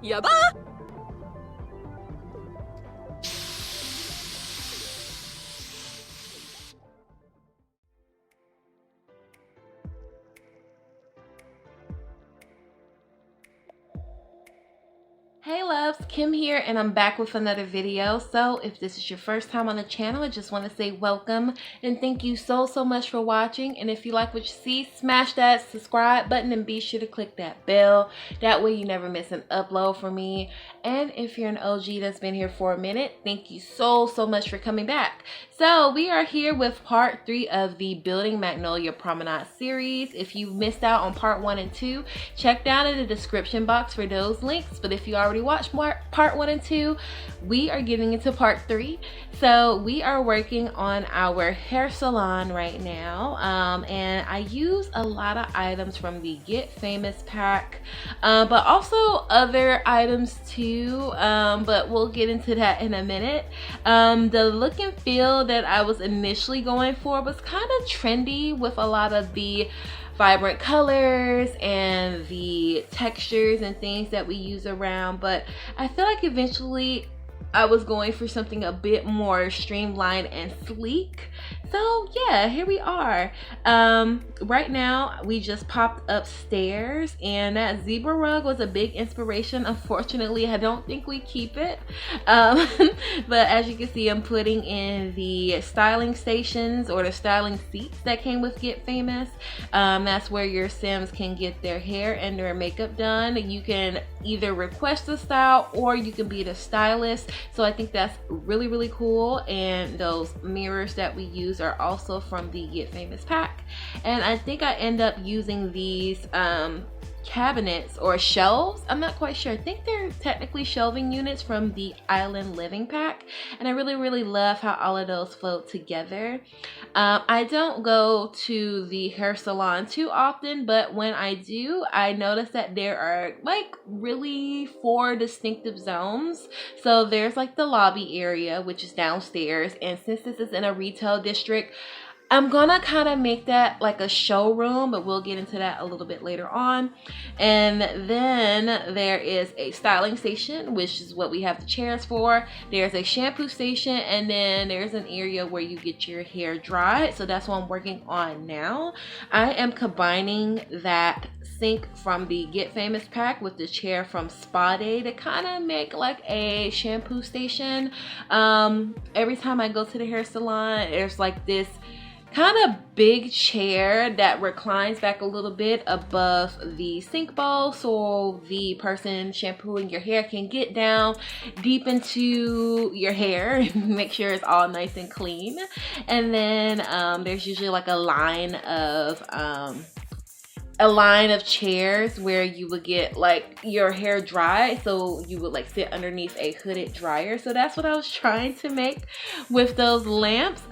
やば。Hey loves, Kim here and I'm back with another video. So if this is your first time on the channel, I just want to say welcome and thank you so much for watching. And if you like what you see, smash that subscribe button and be sure to click that bell. That way you never miss an upload from me. And if you're an OG that's been here for a minute, thank you so much for coming back. So we are here with part 3 of the Building Magnolia Promenade series. If you missed out on part 1 and 2, check down in the description box for those links. But if you already watched part 1 and 2, we are getting into part 3. So we are working on our hair salon right now, and I use a lot of items from the Get Famous pack, but also other items too, but we'll get into that in a minute. The look and feel that I was initially going for was kind of trendy with a lot of the vibrant colors and the textures and things that we use around, but I feel like eventually I was going for something a bit more streamlined and sleek. So yeah, here we are. Right now we just popped upstairs and that zebra rug was a big inspiration. Unfortunately, I don't think we keep it. But as you can see, I'm putting in the styling stations or the styling seats that came with Get Famous. That's where your Sims can get their hair and their makeup done. You can either request a style or you can be the stylist. So I think that's really cool. And those mirrors that we use are also from the Get Famous pack. And I think I end up using these cabinets or shelves. I'm not quite sure. I think they're technically shelving units from the Island Living pack. And I really love how all of those float together. I don't go to the hair salon too often, but when I do, I notice that there are like really 4 distinctive zones. So there's like the lobby area, which is downstairs, and since this is in a retail district, I'm gonna kind of make that like a showroom, but we'll get into that a little bit later on. And then there is a styling station, which is what we have the chairs for. There's a shampoo station, and then there's an area where you get your hair dried. So that's what I'm working on now. I am combining that sink from the Get Famous pack with the chair from Spa Day to kind of make like a shampoo station. Every time I go to the hair salon, there's like this kind of big chair that reclines back a little bit above the sink bowl, so the person shampooing your hair can get down deep into your hair and make sure it's all nice and clean. And then there's usually like a line of chairs where you would get like your hair dry, so you would like sit underneath a hooded dryer. So that's what I was trying to make with those lamps.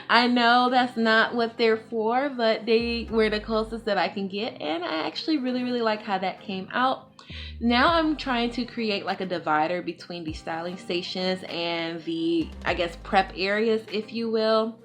I know that's not what they're for, but they were the closest that I can get, and I actually really like how that came out. Now I'm trying to create like a divider between the styling stations and the, I guess, prep areas, if you will.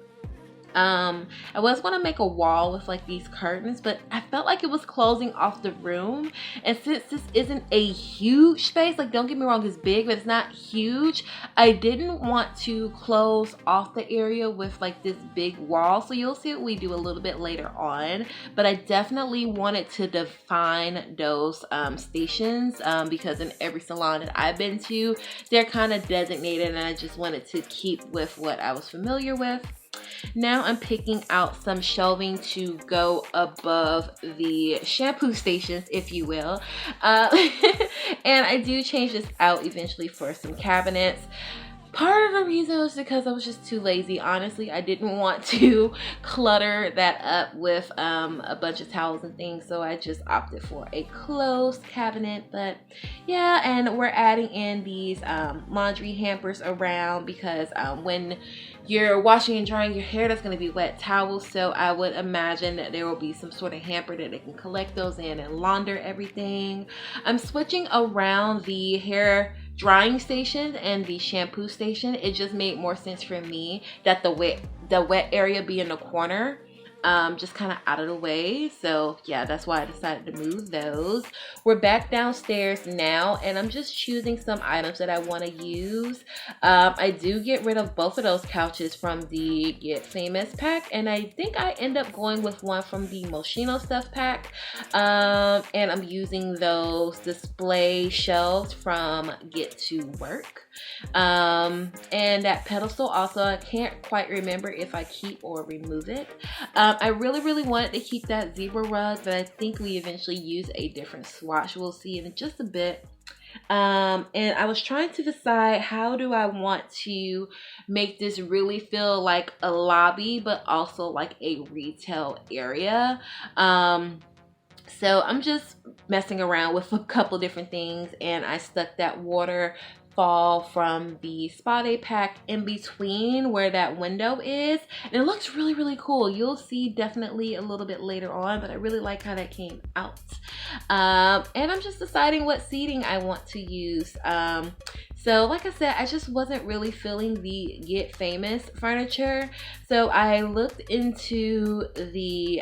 I was going to make a wall with like these curtains, but I felt like it was closing off the room, and since this isn't a huge space, like don't get me wrong, it's big, but it's not huge, I didn't want to close off the area with like this big wall. So you'll see what we do a little bit later on, but I definitely wanted to define those stations, because in every salon that I've been to, they're kind of designated, and I just wanted to keep with what I was familiar with. Now I'm picking out some shelving to go above the shampoo stations, if you will. And I do change this out eventually for some cabinets. Part of the reason was because I was just too lazy. Honestly, I didn't want to clutter that up with a bunch of towels and things, so I just opted for a closed cabinet. But yeah, and we're adding in these laundry hampers around because when you're washing and drying your hair, that's going to be wet towels, so I would imagine that there will be some sort of hamper that they can collect those in and launder everything. I'm switching around the hair drying station and the shampoo station. It just made more sense for me that the wet area be in the corner just kind of out of the way. So yeah, that's why I decided to move those. We're back downstairs now, and I'm just choosing some items that I want to use. I do get rid of both of those couches from the Get Famous pack, and I think I end up going with one from the Moschino stuff pack. And I'm using those display shelves from Get to Work. And that pedestal also, I can't quite remember if I keep or remove it. I really wanted to keep that zebra rug, but I think we eventually use a different swatch. We'll see in just a bit. And I was trying to decide, how do I want to make this really feel like a lobby but also like a retail area. So I'm just messing around with a couple different things, and I stuck that waterfall from the Spa Day pack in between where that window is, and it looks really cool. You'll see definitely a little bit later on, but I really like how that came out. And I'm just deciding what seating I want to use. So like I said, I just wasn't really feeling the Get Famous furniture. So I looked into the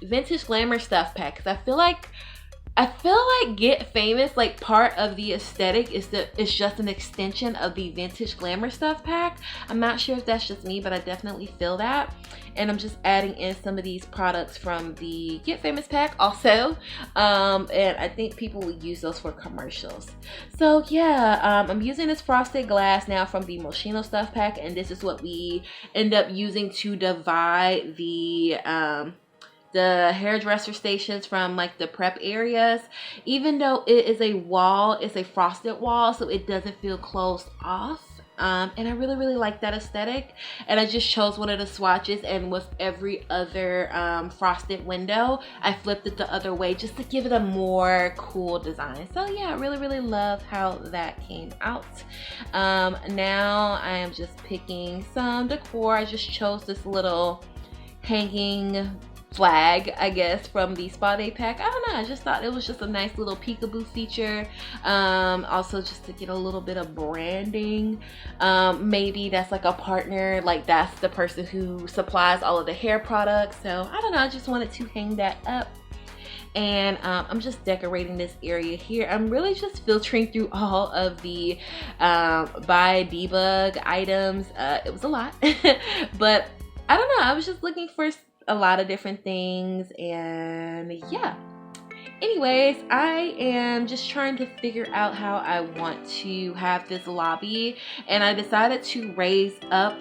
Vintage Glamour stuff pack, because I feel like Get Famous, like, part of the aesthetic is just an extension of the Vintage Glamour stuff pack. I'm not sure if that's just me, but I definitely feel that. And I'm just adding in some of these products from the Get Famous pack also. And I think people will use those for commercials. So yeah, I'm using this frosted glass now from the Moschino stuff pack, and this is what we end up using to divide the hairdresser stations from like the prep areas. Even though it is a wall, it's a frosted wall, so it doesn't feel closed off. And I really like that aesthetic, and I just chose one of the swatches, and with every other frosted window I flipped it the other way just to give it a more cool design. So yeah, I really love how that came out. Now I am just picking some decor. I just chose this little hanging flag, I guess, from the Spa Day pack. I don't know, I just thought it was just a nice little peekaboo feature. Also just to get a little bit of branding. Maybe that's like a partner, like that's the person who supplies all of the hair products. So I don't know, I just wanted to hang that up. And I'm just decorating this area here. I'm really just filtering through all of the buy debug items. It was a lot, but I don't know, I was just looking for a lot of different things, and yeah. Anyways, I am just trying to figure out how I want to have this lobby, and I decided to raise up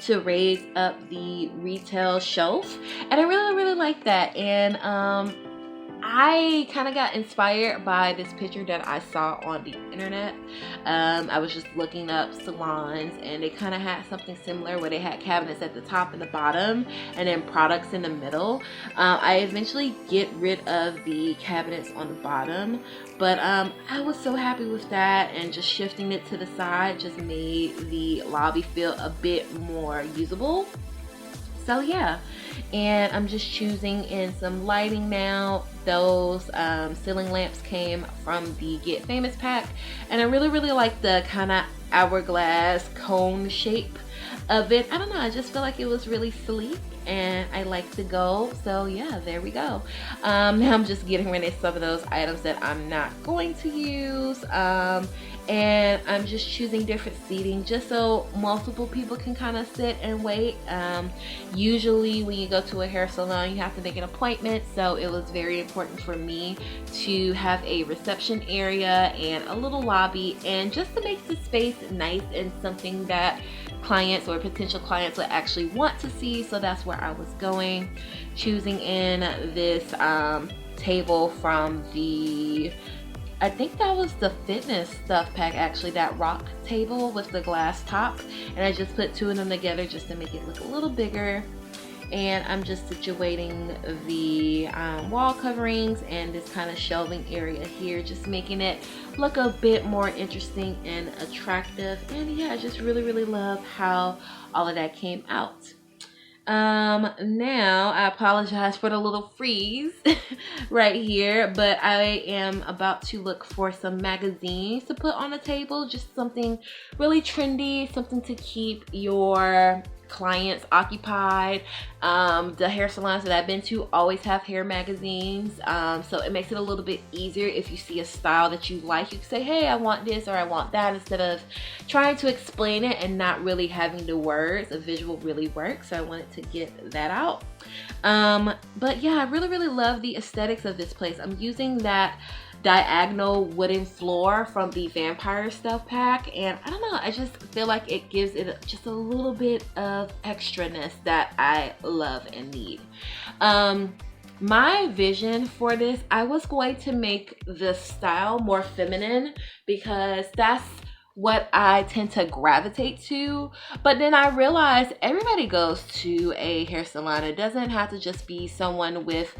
the retail shelf, and I really like that. And I kind of got inspired by this picture that I saw on the internet. I was just looking up salons, and they kind of had something similar where they had cabinets at the top and the bottom, and then products in the middle. I eventually get rid of the cabinets on the bottom, but I was so happy with that, and just shifting it to the side just made the lobby feel a bit more usable. So yeah, and I'm just choosing in some lighting now. Those ceiling lamps came from the Get Famous pack, and I really like the kind of hourglass cone shape of it. I don't know, I just feel like it was really sleek, and I like the gold. So yeah, there we go. Now I'm just getting rid of some of those items that I'm not going to use. And I'm just choosing different seating just so multiple people can kind of sit and wait. Usually when you go to a hair salon, you have to make an appointment, so it was very important for me to have a reception area and a little lobby, and just to make the space nice and something that clients or potential clients would actually want to see. So that's where I was going, choosing in this table from the, I think that was the fitness stuff pack, actually, that rock table with the glass top, and I just put two of them together just to make it look a little bigger. And I'm just situating the wall coverings and this kind of shelving area here, just making it look a bit more interesting and attractive. And yeah, I just really love how all of that came out. Now I apologize for the little freeze right here, but I am about to look for some magazines to put on the table, just something really trendy, something to keep your clients occupied. The hair salons that I've been to always have hair magazines, so it makes it a little bit easier. If you see a style that you like, you can say, hey, I want this or I want that, instead of trying to explain it and not really having the words. A visual really works, so I wanted to get that out. But yeah, I really love the aesthetics of this place. I'm using that diagonal wooden floor from the vampire stuff pack, and I don't know, I just feel like it gives it just a little bit of extraness that I love and need. My vision for this, I was going to make the style more feminine because that's what I tend to gravitate to, but then I realized everybody goes to a hair salon. It doesn't have to just be someone with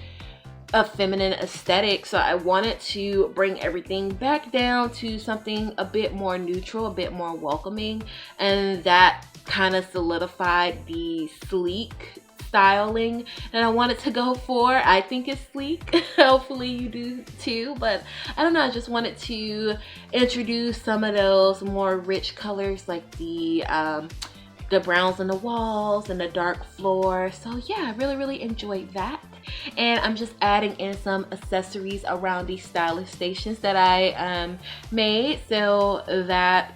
a feminine aesthetic, so I wanted to bring everything back down to something a bit more neutral, a bit more welcoming, and that kind of solidified the sleek styling that I wanted to go for. I think it's sleek. Hopefully you do too, but I don't know, I just wanted to introduce some of those more rich colors, like the browns on the walls and the dark floor. So yeah, I really enjoyed that. And I'm just adding in some accessories around these stylish stations that I made, so that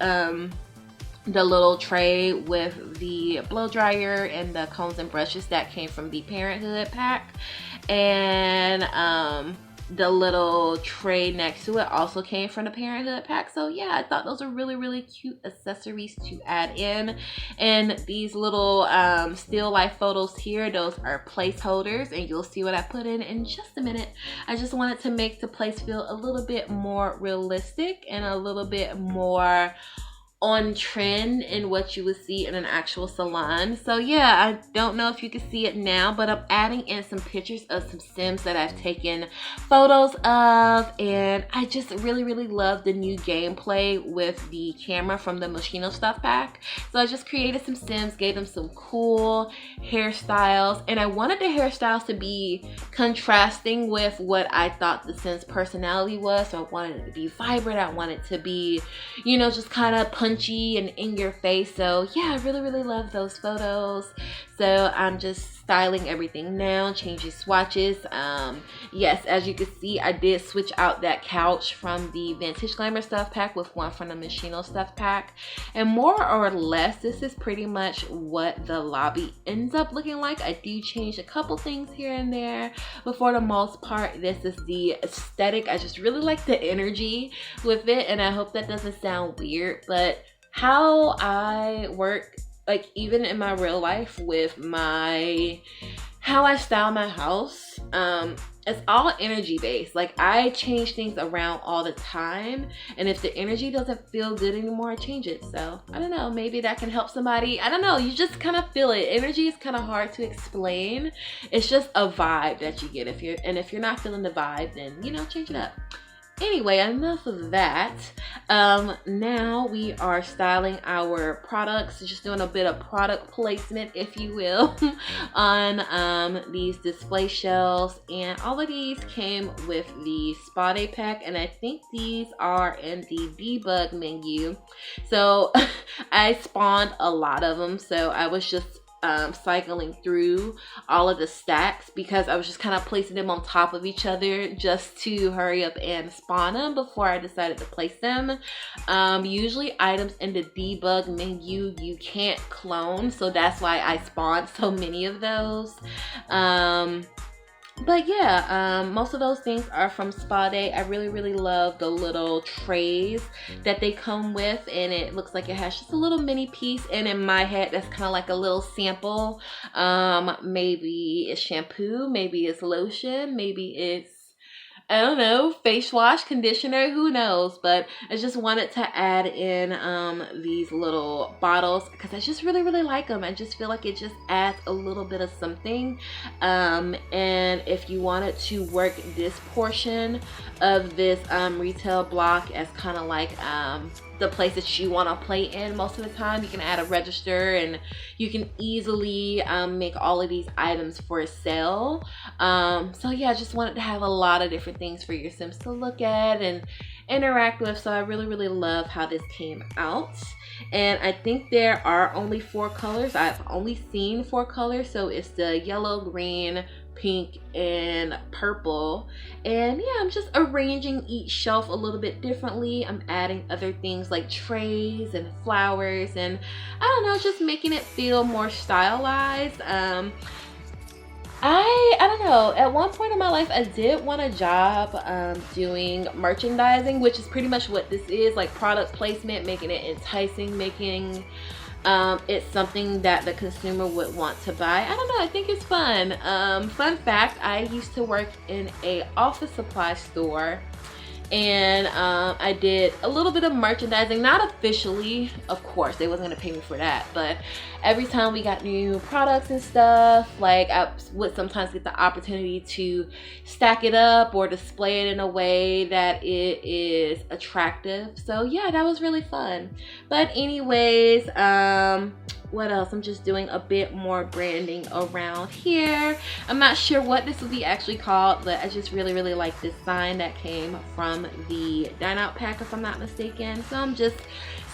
the little tray with the blow dryer and the combs and brushes that came from the Parenthood pack, and the little tray next to it also came from the Parenthood pack. So yeah, I thought those are really cute accessories to add in. And these little still life photos here, those are placeholders, and you'll see what I put in just a minute. I just wanted to make the place feel a little bit more realistic and a little bit more on trend in what you would see in an actual salon. So yeah, I don't know if you can see it now, but I'm adding in some pictures of some Sims that I've taken photos of, and I just really love the new gameplay with the camera from the Moschino stuff pack. So I just created some Sims, gave them some cool hairstyles, and I wanted the hairstyles to be contrasting with what I thought the Sims personality was. So I wanted it to be vibrant, I wanted it to be, you know, just kind of punchy and in your face. So yeah, I really love those photos. So I'm just styling everything now, changing swatches. Yes, as you can see, I did switch out that couch from the Vintage Glamour stuff pack with one from the Moschino stuff pack, and more or less this is pretty much what the lobby ends up looking like. I do change a couple things here and there, but for the most part this is the aesthetic. I just really like the energy with it, and I hope that doesn't sound weird, but how I work, like even in my real life with how I style my house, it's all energy based. Like I change things around all the time, and if the energy doesn't feel good anymore, I change it. So I don't know, maybe that can help somebody. I don't know, you just kind of feel it. Energy is kind of hard to explain. It's just a vibe that you get. If you're not feeling the vibe, then you know, change it up. Anyway, enough of that. Now we are styling our products, just doing a bit of product placement, if you will, on these display shelves. And all of these came with the spa day pack, and I think these are in the debug menu. So I spawned a lot of them, so I was just cycling through all of the stacks because I was just kind of placing them on top of each other just to hurry up and spawn them before I decided to place them. Usually items in the debug menu you can't clone, so that's why I spawned so many of those. But yeah, most of those things are from Spa Day. I really love the little trays that they come with, and it looks like it has just a little mini piece, and in my head that's kind of like a little sample. Maybe it's shampoo, maybe it's lotion, maybe it's, I don't know, face wash, conditioner, who knows. But I just wanted to add in these little bottles because I just really like them. I just feel like it just adds a little bit of something. And if you wanted to work this portion of this retail block as kind of like the place that you want to play in most of the time, you can add a register and you can easily make all of these items for sale. So yeah, I just wanted to have a lot of different things for your Sims to look at, and interact with. So I really love how this came out. And I think there are only 4 colors. I've only seen 4 colors. So it's the yellow, green, pink, and purple. And yeah, I'm just arranging each shelf a little bit differently. I'm adding other things like trays and flowers, and I don't know, just making it feel more stylized. I don't know, at one point in my life I did want a job doing merchandising, which is pretty much what this is, like product placement, making it enticing, making it's something that the consumer would want to buy. I don't know, I think it's fun. Fun fact, I used to work in a office supply store, and I did a little bit of merchandising, not officially, of course they wasn't gonna pay me for that, but every time we got new products and stuff, like I would sometimes get the opportunity to stack it up or display it in a way that it is attractive. So yeah, that was really fun. But anyways, what else? I'm just doing a bit more branding around here. I'm not sure what this will be actually called, but I just really like this sign that came from the Dine Out pack, if I'm not mistaken. So I'm just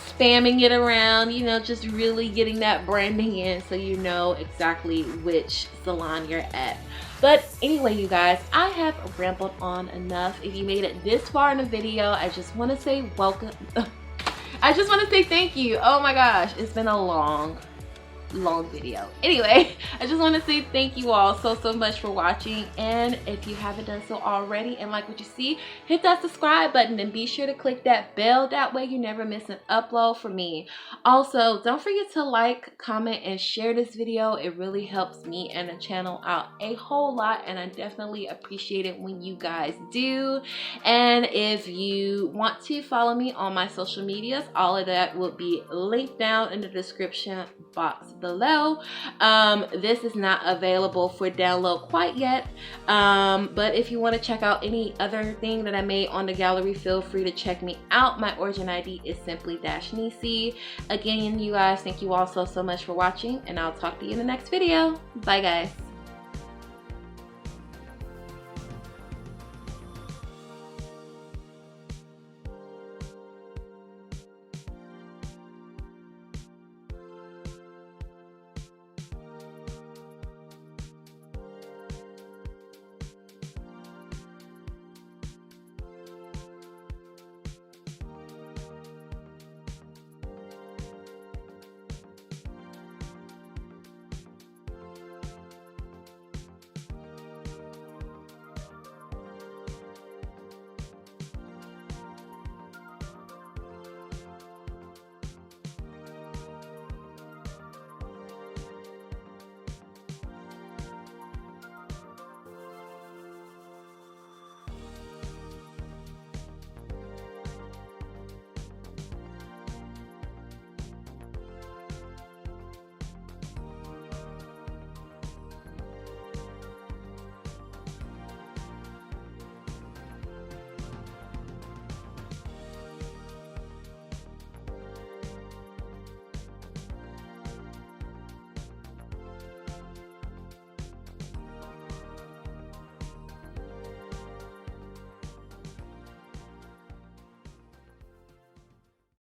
spamming it around, you know, just really getting that branding in so you know exactly which salon you're at. But anyway, you guys, I have rambled on enough. If you made it this far in the video, I just want to say welcome. I just want to say thank you. Oh my gosh, it's been a long video. Anyway, I just want to say thank you all so much for watching, and if you haven't done so already and like what you see, hit that subscribe button and be sure to click that bell. That way you never miss an upload from me. Also, don't forget to like, comment, and share this video. It really helps me and the channel out a whole lot, and I definitely appreciate it when you guys do. And if you want to follow me on my social medias, all of that will be linked down in the description box below. This is not available for download quite yet, but if you want to check out any other thing that I made on the gallery, feel free to check me out. My origin ID is Simply-Nisey. Again, you guys, thank you all so much for watching, and I'll talk to you in the next video. Bye guys.